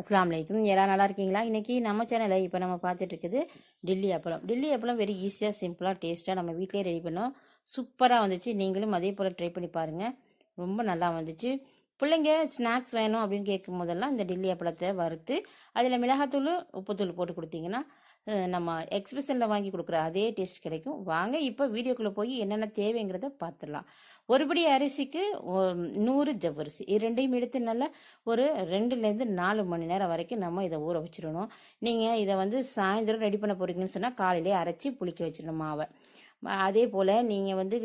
அஸ்ஸலாமு அலைக்கும். எல்லாம் நல்லா இருக்கீங்களா? இன்னைக்கு நம்ம சேனலில் இப்போ நம்ம பார்த்துட்டு இருக்குது டில்லி அப்பளம். டில்லி அப்பளம் வெரி ஈஸியாக சிம்பிளாக டேஸ்ட்டாக நம்ம வீட்டிலேயே ரெடி பண்ணோம். சூப்பராக வந்துச்சு. நீங்களும் அதே போல் ட்ரை பண்ணி பாருங்கள். ரொம்ப நல்லா வந்துச்சு. பிள்ளைங்க ஸ்நாக்ஸ் வேணும் அப்படின்னு கேட்கும் போதெல்லாம் இந்த டில்லி அப்பளத்தை வறுத்து அதில் மிளகாத்தூள் உப்புத்தூள் போட்டு கொடுத்தீங்கன்னா நம்ம எக்ஸ்பிரஷனில் வாங்கி கொடுக்குற அதே டேஸ்ட் கிடைக்கும். வாங்க இப்போ வீடியோக்குள்ளே போய் என்னென்ன தேவைங்கிறத பார்த்துடலாம். ஒருபடி அரிசிக்கு 100 ஜவ்வரிசி இது ரெண்டையும் எடுத்து நல்லா ஒரு 2லேருந்து 4 மணி நேரம் வரைக்கும் நம்ம இதை ஊற வச்சிடணும். நீங்கள் இதை வந்து சாயந்தரம் ரெடி பண்ண போகிறீங்கன்னு சொன்னால் காலையிலே அரைச்சி புளிக்க வச்சிடணும் மாவை. அதே போல் நீங்கள் வந்து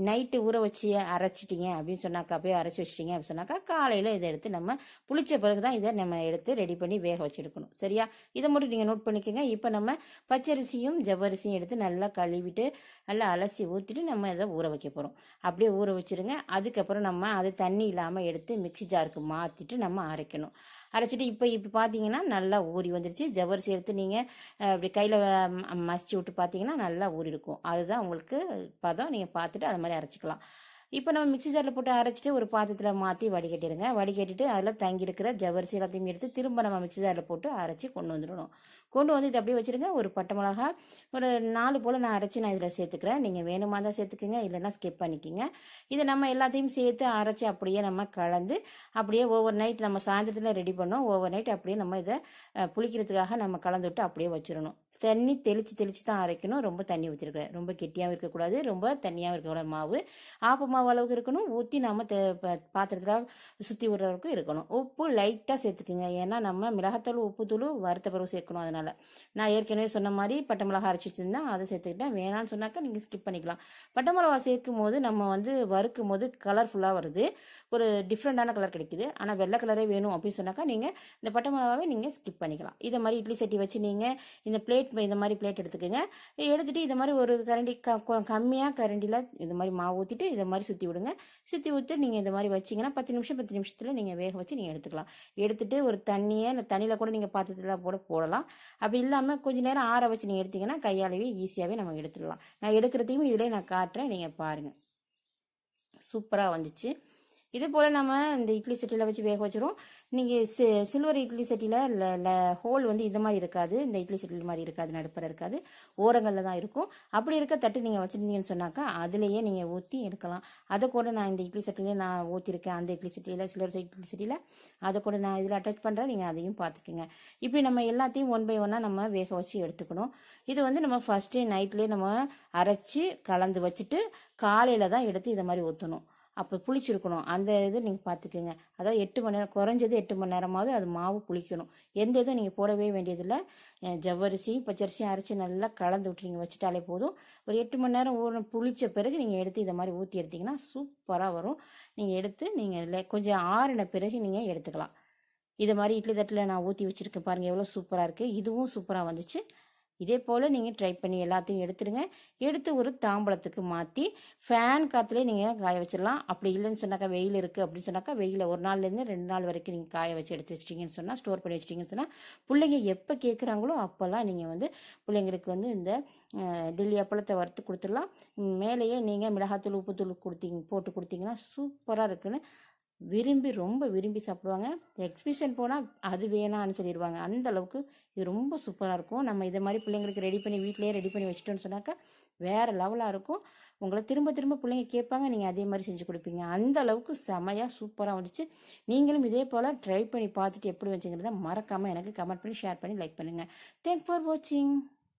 நைட்டு ஊற வச்சு அரைச்சிட்டிங்க அப்படின்னு சொன்னாக்கா அப்படியே அரைச்சி வச்சிட்டிங்க அப்படின்னு சொன்னாக்கா காலையில் இதை எடுத்து நம்ம புளிச்ச பிறகு தான் இதை நம்ம எடுத்து ரெடி பண்ணி வேக வச்சு எடுக்கணும். சரியா? இதை மட்டும் நீங்கள் நோட் பண்ணிக்கோங்க. இப்போ நம்ம பச்சரிசியும் ஜவ்வரிசியும் எடுத்து நல்லா கழுவிட்டு நல்லா அலசி ஊற்றிட்டு நம்ம இதை ஊற வைக்க போகிறோம். அப்படியே ஊற வச்சுருங்க. அதுக்கப்புறம் நம்ம அது தண்ணி இல்லாமல் எடுத்து மிக்சி ஜாருக்கு மாற்றிட்டு நம்ம அரைக்கணும். அரைச்சிட்டு இப்போ பார்த்தீங்கன்னா நல்லா ஊறி வந்துருச்சு. ஜவ்வரிசி எடுத்து நீங்கள் அப்படி கையில் மசிச்சு விட்டு பார்த்தீங்கன்னா நல்லா ஊறி இருக்கும். அதுதான் உங்களுக்கு பதம். நீங்கள் பார்த்துட்டு அது மாதிரி அரைச்சிக்கலாம். இப்போ நம்ம மிக்சி ஜாரில் போட்டு அரைச்சிட்டு ஒரு பாத்திரத்தில் மாற்றி வடிகட்டிடுங்க. வடிகட்டிட்டு அதில் தங்கி இருக்கிற ஜவ்வரிசி எல்லாத்தையும் எடுத்து திரும்ப நம்ம மிக்சி ஜாரில் போட்டு அரைச்சி கொண்டு வந்துடணும். கொண்டு வந்து இது அப்படியே வச்சுருங்க. ஒரு பட்டை மிளகா ஒரு 4 போல் நான் அரைச்சி நான் இதில் சேர்த்துக்கிறேன். நீங்கள் வேணுமா தான் சேர்த்துக்குங்க, இல்லைன்னா ஸ்கிப் பண்ணிக்கிங்க. இதை நம்ம எல்லாத்தையும் சேர்த்து அரைச்சி அப்படியே நம்ம கலந்து அப்படியே ஓவர் நைட் நம்ம சாயந்தரத்தில் ரெடி பண்ணோம். ஓவர் நைட் அப்படியே நம்ம இதை புளிக்கிறதுக்காக நம்ம கலந்து விட்டு அப்படியே வச்சிடணும். தண்ணி தெளித்து தான் அரைக்கணும். ரொம்ப தண்ணி ஊற்றிருக்கிறேன். ரொம்ப கெட்டியாகவும் இருக்கக்கூடாது, ரொம்ப தண்ணியாகவும் இருக்கக்கூடாது. மாவு ஆப்ப மாவு அளவுக்கு இருக்கணும். ஊற்றி நம்ம பாத்திரத்தில் சுற்றி விடுறவருக்கும் இருக்கணும். உப்பு லைட்டாக சேர்த்துக்குங்க. ஏன்னா நம்ம மிளகாத்தூள் உப்புத்தூள் வறுத்த பிறகு சேர்க்கணும். அதனால் நான் ஏற்கனவே சொன்ன மாதிரி பட்டை மிளகா அரைச்சி வச்சுருந்தேன், அதை சேர்த்துக்கிட்டேன். வேணான்னு சொன்னாக்கா நீங்கள் ஸ்கிப் பண்ணிக்கலாம். பட்டை மிளகா சேர்க்கும் போது நம்ம வந்து வறுக்கும் போது கலர்ஃபுல்லாக வருது, ஒரு டிஃப்ரெண்டான கலர் கிடைக்குது. ஆனால் வெள்ளை கலரே வேணும் அப்படின்னு சொன்னாக்கா நீங்கள் இந்த பட்டை மிளகாவே நீங்கள் ஸ்கிப் பண்ணிக்கலாம். இதை மாதிரி இட்லி சட்டி வச்சு நீங்கள் இந்த பிளேட் இந்த மாதிரி பிளேட் எடுத்துக்கோங்க. எடுத்துட்டு இதை மாதிரி ஒரு கரண்டி கம்மியாக கரண்டியில் இந்த மாதிரி மாவு ஊற்றிட்டு இதை மாதிரி சுற்றி விடுங்க. சுற்றி விட்டு நீங்கள் இந்த மாதிரி வச்சிங்கன்னா 10 நிமிஷத்தில் நீங்கள் வேக வச்சு நீங்கள் எடுத்துக்கலாம். எடுத்துட்டு ஒரு தண்ணியில் கூட நீங்கள் பாத்திரத்தில் போடலாம். அப்படி இல்லாமல் கொஞ்சம் நேரம் ஆற வச்சு நீங்கள் எடுத்தீங்கன்னா கையாலவே ஈஸியாகவே நம்ம எடுத்துடலாம். நான் எடுக்கிறதையும் இதில் நான் காட்டுறேன், நீங்கள் பாருங்கள். சூப்பராக வந்துச்சு. இது போல் நம்ம இந்த இட்லி சட்டியில் வச்சு வேக வச்சிரும். நீங்கள் சில்வர் இட்லி சட்டியில் ஹோல் வந்து இது மாதிரி இருக்காது, இந்த இட்லி சட்டியில் மாதிரி இருக்காது, நடுப்புற இருக்காது, ஓரங்களில் தான் இருக்கும். அப்படி இருக்க தட்டு நீங்கள் வச்சுருந்தீங்கன்னு சொன்னாக்கா அதுலேயே நீங்கள் ஊற்றி எடுக்கலாம். அதை கூட நான் இந்த இட்லி சட்டிலே நான் ஊற்றிருக்கேன். அந்த இட்லி சட்டியில் சில்வர் இட்லி சட்டியில் அதை கூட நான் இதில் அட்டாச் பண்ணுறேன். நீங்கள் அதையும் பார்த்துக்குங்க. இப்படி நம்ம எல்லாத்தையும் 1 by 1 நம்ம வேக வச்சு எடுத்துக்கணும். இது வந்து நம்ம ஃபஸ்ட்டே நைட்லேயே நம்ம அரைச்சி கலந்து வச்சுட்டு காலையில் தான் எடுத்து இதை மாதிரி ஊற்றணும். அப்போ புளிச்சிருக்கணும். அந்த இது நீங்கள் பார்த்துக்குங்க. அதாவது 8 மணி நேரம், குறைஞ்சது 8 மணி நேரமாவது அது மாவு புளிக்கணும். எந்த இதுவும் நீங்கள் போடவே வேண்டியதில்லை. ஜவ்வரிசி பச்சரிசியும் அரைச்சி நல்லா கலந்து விட்டு நீங்கள் வச்சுட்டாலே போதும். ஒரு 8 மணி நேரம் புளிச்ச பிறகு நீங்கள் எடுத்து இதை மாதிரி ஊற்றி எடுத்திங்கன்னா சூப்பராக வரும். நீங்கள் எடுத்து நீங்கள் கொஞ்சம் ஆறின பிறகு நீங்கள் எடுத்துக்கலாம். இதை மாதிரி இட்லி தட்டில் நான் ஊற்றி வச்சுருக்கேன் பாருங்கள், எவ்வளோ சூப்பராக இருக்குது. இதுவும் சூப்பராக வந்துச்சு. இதே போல் நீங்கள் ட்ரை பண்ணி எல்லாத்தையும் எடுத்துடுங்க. எடுத்து ஒரு தாம்பளத்துக்கு மாற்றி ஃபேன் காற்றுலேயே நீங்கள் காய வச்சிடலாம். அப்படி இல்லைன்னு சொன்னாக்கா வெயில் இருக்குது அப்படின்னு சொன்னாக்கா வெயிலில் 1 நாள்லேருந்து 2 நாள் வரைக்கும் நீங்கள் காய வச்சு எடுத்து வச்சிட்டிங்கன்னு சொன்னால், ஸ்டோர் பண்ணி வச்சிட்டிங்கன்னு சொன்னால், பிள்ளைங்க எப்போ கேட்குறாங்களோ அப்போல்லாம் நீங்கள் வந்து பிள்ளைங்களுக்கு வந்து இந்த டில்லி அப்பளத்தை வறுத்து கொடுத்துடலாம். மேலேயே நீங்கள் மிளகாத்தூள் உப்புத்தூள் போட்டு கொடுத்தீங்கன்னா சூப்பராக இருக்குன்னு ரொம்ப விரும்பி சாப்பிடுவாங்க. எக்ஸிபிஷன் போனால் அது வேணான்னு சொல்லிடுவாங்க. அந்த அளவுக்கு இது ரொம்ப சூப்பராக இருக்கும். நம்ம இதை மாதிரி பிள்ளைங்களுக்கு வீட்டிலேயே ரெடி பண்ணி வச்சிட்டோன்னு சொன்னாக்கா வேறு லெவலாக இருக்கும். உங்களை திரும்ப பிள்ளைங்க கேட்பாங்க, நீங்கள் அதே மாதிரி செஞ்சு கொடுப்பீங்க. அந்த அளவுக்கு செமையாக சூப்பராக வந்துச்சு. நீங்களும் இதே போல் ட்ரை பண்ணி பார்த்துட்டு எப்படி வச்சுங்கிறத மறக்காமல் எனக்கு கமெண்ட் பண்ணி ஷேர் பண்ணி லைக் பண்ணுங்கள். தேங்க்ஸ் ஃபார் வாட்சிங்.